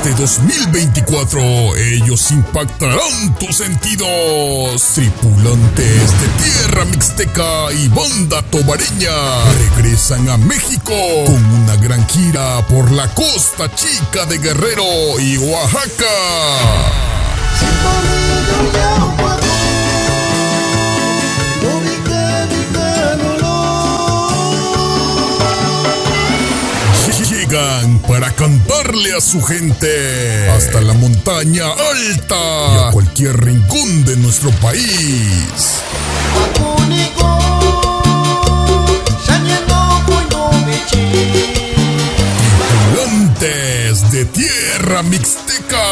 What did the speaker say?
Este 2024 ellos impactarán tus sentidos. Tripulantes de Tierra Mixteca y Banda Tobareña regresan a México con una gran gira por la costa chica de Guerrero y Oaxaca. Llegan para cantarle a su gente hasta la montaña alta y a cualquier rincón de nuestro país. Tripulantes de Tierra Mixteca